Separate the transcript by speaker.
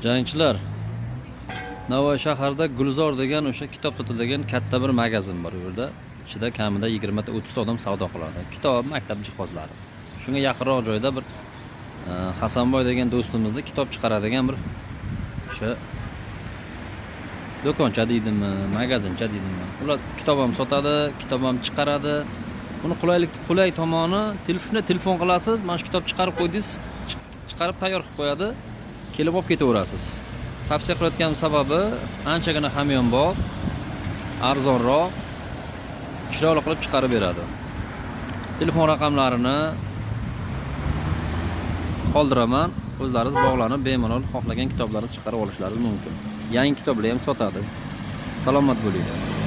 Speaker 1: Jangchilar, Navoiy shaharida Gulzor degan o'sha kitob sotadigan katta bir magazin bor. U yerda ichida kamida 20 ta 30 ta odam savdo qiladi. Kitob, maktab jihozlari. Shunga yaqinroq joyda bir Hasanboy degan do'stimizni kitob chiqaradigan bir o'sha do'koncha deydimi, magazincha deydimi. Ular kitob ham sotadi, kitob ham chiqaradi. Buni qulay tomoni, telefon qilasiz, mana shu kitob chiqarib qo'ydingiz, chiqarib tayyor qilib qo'yadi. Kelib olib ketaverasiz. Tavsiya qilayotgan sababi anchagina hamyonbop, arzonroq, chiroyli qilib chiqarib beradi. Telefon raqamlarini qoldiraman. O'zlaringiz bog'lanib, bemalol xohlagan kitoblaringizni chiqarib olishlaringiz mumkin. Yangi kitoblar ham sotadi. Salomat bo'linglar.